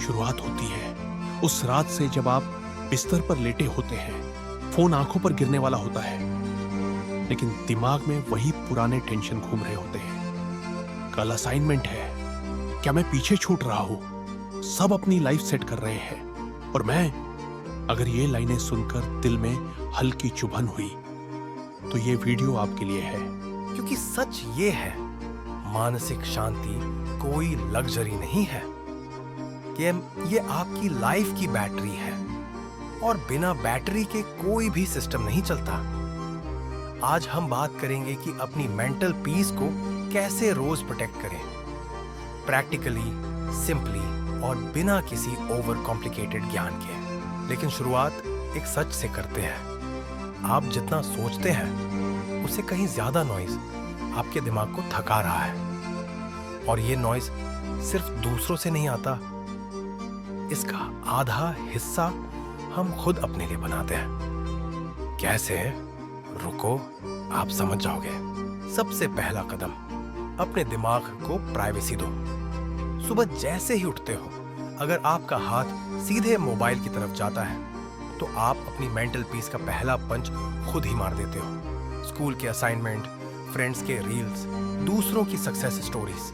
शुरुआत होती है उस रात से जब आप बिस्तर पर लेटे होते हैं, फोन आंखों पर गिरने वाला होता है, लेकिन दिमाग में वही पुराने टेंशन घूम रहे होते हैं। कल असाइनमेंट है, क्या मैं पीछे छूट रहा हूं? सब अपनी लाइफ सेट कर रहे हैं और मैं, अगर ये लाइनें सुनकर दिल में हल्की चुभन हुई तो ये वीडियो आपके लिए है। क्योंकि सच ये है, मानसिक शांति कोई लग्जरी नहीं है कि ये आपकी लाइफ की बैटरी है और बिना बैटरी के कोई भी सिस्टम नहीं चलता। आज हम बात करेंगे कि अपनी मेंटल पीस को कैसे रोज प्रोटेक्ट करें, प्रैक्टिकली, सिंपली और बिना किसी ओवर कॉम्प्लिकेटेड ज्ञान के। लेकिन शुरुआत एक सच से करते हैं। आप जितना सोचते हैं उससे कहीं ज्यादा नॉइज आपके दिमाग को थका रहा है, और ये नॉइज सिर्फ दूसरों से नहीं आता, इसका आधा हिस्सा हम खुद अपने लिए बनाते हैं। कैसे? रुको, आप समझ जाओगे। सबसे पहला कदम, अपने दिमाग को प्राइवेसी दो। सुबह जैसे ही उठते हो, अगर आपका हाथ सीधे मोबाइल की तरफ जाता है तो आप अपनी मेंटल पीस का पहला पंच खुद ही मार देते हो। स्कूल के असाइनमेंट, फ्रेंड्स के रील्स, दूसरों की सक्सेस स्टोरीज,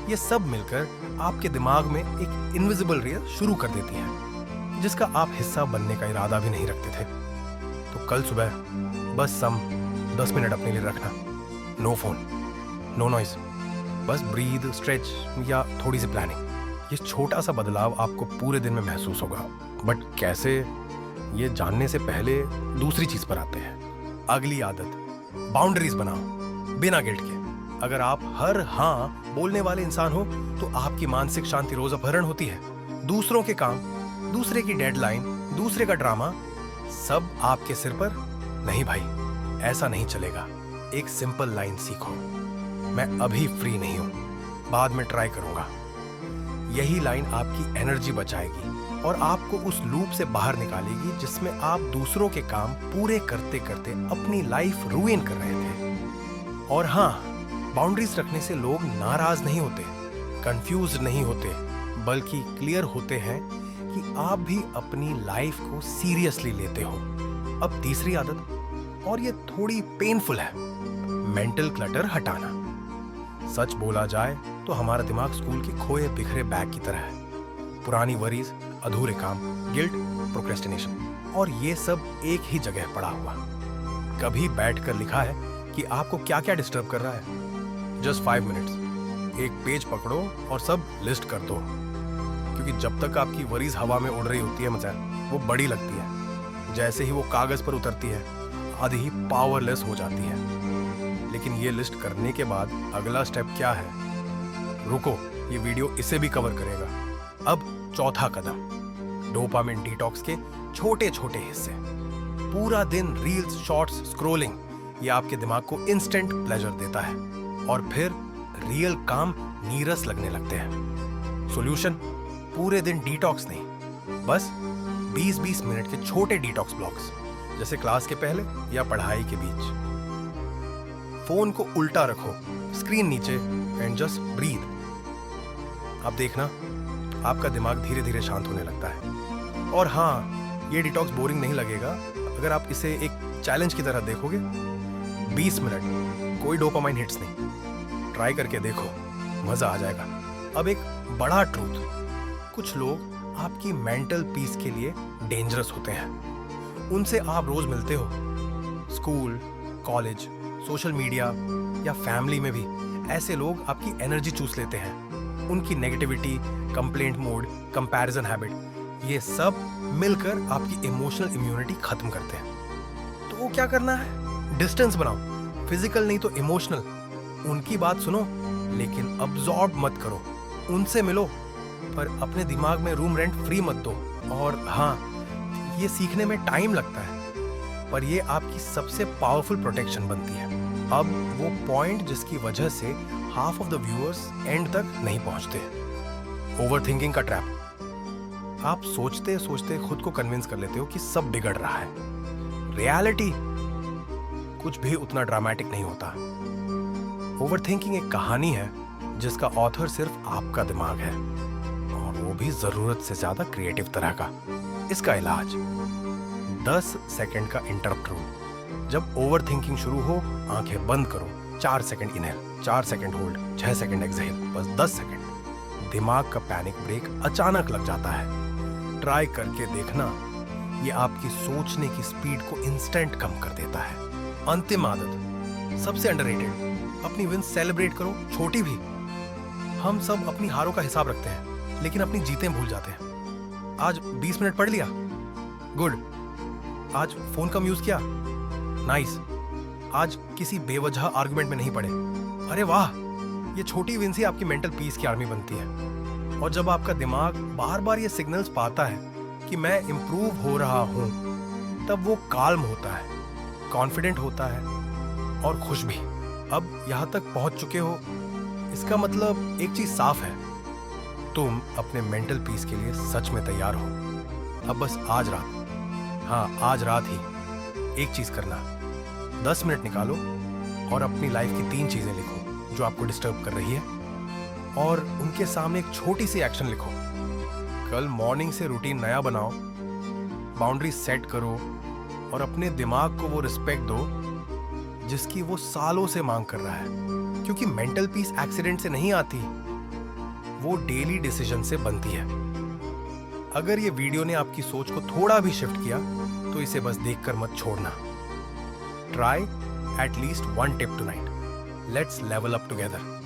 ये सब मिलकर आपके दिमाग में एक इनविजिबल रेल शुरू कर देती है, जिसका आप हिस्सा बनने का इरादा भी नहीं रखते थे। तो कल सुबह बस 10 मिनट अपने लिए रखना। नो फोन, नो नॉइज, बस ब्रीद, स्ट्रेच या थोड़ी सी प्लानिंग। ये छोटा सा बदलाव आपको पूरे दिन में महसूस होगा। बट कैसे, ये जानने से पहले दूसरी चीज पर आते हैं। अगली आदत, बाउंड्रीज बनाओ बिना गिल्ट के। अगर आप हर हाँ बोलने वाले इंसान हो तो आपकी मानसिक शांति रोज अपहरण होती है। दूसरों के काम, दूसरे की डेडलाइन, दूसरे का ड्रामा, सब आपके सिर पर। नहीं भाई, ऐसा नहीं चलेगा। एक सिंपल लाइन सीखो, मैं अभी फ्री नहीं हूं, बाद में ट्राई करूंगा। यही लाइन आपकी एनर्जी बचाएगी और आपको उस लूप से बाहर निकालेगी जिसमें आप दूसरों के काम पूरे करते करते अपनी लाइफ रुइन कर रहे थे। और हाँ, बाउंड्रीज रखने से लोग नाराज नहीं होते, कंफ्यूज नहीं होते, बल्कि क्लियर होते हैं कि आप भी अपनी लाइफ को सीरियसली लेते हो। अब तीसरी आदत, और ये थोड़ी पेनफुल है, मेंटल क्लटर हटाना। सच बोला जाए तो हमारा दिमाग स्कूल के खोए बिखरे बैग की तरह है। पुरानी वरीज, अधूरे काम, गिल्ट, प्रोक्रेस्टिनेशन, और ये सब एक ही जगह पड़ा हुआ। कभी बैठकर लिखा है कि आपको क्या क्या डिस्टर्ब कर रहा है? जस्ट 5 मिनट्स, एक पेज पकड़ो और सब लिस्ट कर दो। क्योंकि जब तक आपकी वरीज हवा में उड़ रही होती है मजा, वो बड़ी लगती है। जैसे ही वो कागज पर उतरती है, आधी ही पावरलेस हो जाती है। लेकिन ये लिस्ट करने के बाद अगला स्टेप क्या है? रुको, ये वीडियो इसे भी कवर करेगा। अब चौथा कदम, डोपामिन डिटॉक्स के छोटे छोटे हिस्से। पूरा दिन रील्स, शॉर्ट्स, स्क्रोलिंग, ये आपके दिमाग को इंस्टेंट प्लेजर देता है और फिर रियल काम नीरस लगने लगते हैं। सॉल्यूशन, पूरे दिन डिटॉक्स नहीं, बस 20-20 मिनट के छोटे डिटॉक्स ब्लॉक्स, जैसे क्लास के पहले या पढ़ाई के बीच। फोन को उल्टा रखो, स्क्रीन नीचे, एंड जस्ट ब्रीथ। अब देखना, आपका दिमाग धीरे धीरे शांत होने लगता है। और हाँ, ये डिटॉक्स बोरिंग नहीं लगेगा अगर आप इसे एक चैलेंज की तरह देखोगे। 20 मिनट, कोई डोपामाइन हिट्स नहीं। ट्राई करके देखो, मजा आ जाएगा। अब एक बड़ा ट्रूथ, कुछ लोग आपकी मेंटल पीस के लिए डेंजरस होते हैं। उनसे आप रोज मिलते हो, स्कूल, कॉलेज, सोशल मीडिया या फैमिली में भी ऐसे लोग आपकी एनर्जी चूस लेते हैं। उनकी negativity, complaint mode, comparison habit, ये सब मिलकर आपकी इमोशनल इम्यूनिटी खत्म करते हैं। तो वो क्या करना है? डिस्टेंस बनाओ, फिजिकल नहीं तो इमोशनल। उनकी बात सुनो, लेकिन अब्सॉर्ब मत करो। उनसे मिलो, पर अपने दिमाग में रूम रेंट फ्री मत दो। और हाँ, ये सीखने में टाइम लगता है, पर ये आपकी सबसे पावरफुल प्रोटेक्शन बनती है। अब वो पॉइंट जिसकी वजह से half of the viewers and तक नहीं पहुंचते, ओवरथिंकिंग का ट्रैप। आप सोचते सोचते खुद को कन्विंस कर लेते हो कि सब बिगड़ रहा है। रियलिटी कुछ भी उतना ड्रामेटिक नहीं होता। ओवरथिंकिंग एक कहानी है जिसका ऑथर सिर्फ आपका दिमाग है, और वो भी जरूरत से ज्यादा क्रिएटिव तरह का। इसका इलाज 10 सेकंड का इंटरप्ट रूल। जब ओवर थिंकिंग शुरू हो, आंखें बंद करो, 4 second inhale, 4 second hold, 6 second exhale, बस 10 सेकंड। दिमाग का पैनिक ब्रेक अचानक लग जाता है। ट्राई करके देखना, ये आपकी सोचने की स्पीड को इंस्टेंट कम कर देता है। अंतिम आदत, सबसे अंडररेटेड, अपनी विंस सेलिब्रेट करो, छोटी भी। हम सब अपनी हारों का हिसाब रखते हैं, लेकिन अपनी जीतें भूल जाते हैं। आज 20 मिनट पढ़ लिया, गुड। आज फोन कम यूज किया, नाइस। आज किसी बेवजह आर्गुमेंट में नहीं पड़े, अरे वाह। ये छोटी विंस ही आपकी मेंटल पीस की आर्मी बनती है। और जब आपका दिमाग बार बार ये सिग्नल्स पाता है कि मैं इंप्रूव हो रहा हूं, तब वो काल्म होता है, कॉन्फिडेंट होता है और खुश भी। अब यहां तक पहुंच चुके हो, इसका मतलब एक चीज साफ है, तुम अपने मेंटल पीस के लिए सच में तैयार हो। अब बस आज रात, हाँ आज रात ही एक चीज करना, 10 मिनट निकालो और अपनी लाइफ की 3 चीजें लिखो जो आपको डिस्टर्ब कर रही है, और उनके सामने एक छोटी सी एक्शन लिखो। कल मॉर्निंग से रूटीन नया बनाओ, बाउंड्री सेट करो और अपने दिमाग को वो रिस्पेक्ट दो जिसकी वो सालों से मांग कर रहा है। क्योंकि मेंटल पीस एक्सीडेंट से नहीं आती, वो डेली डिसीजन से बनती है। अगर ये वीडियो ने आपकी सोच को थोड़ा भी शिफ्ट किया, तो इसे बस देखकर मत छोड़ना। Try at least 1 tip tonight. Let's level up together.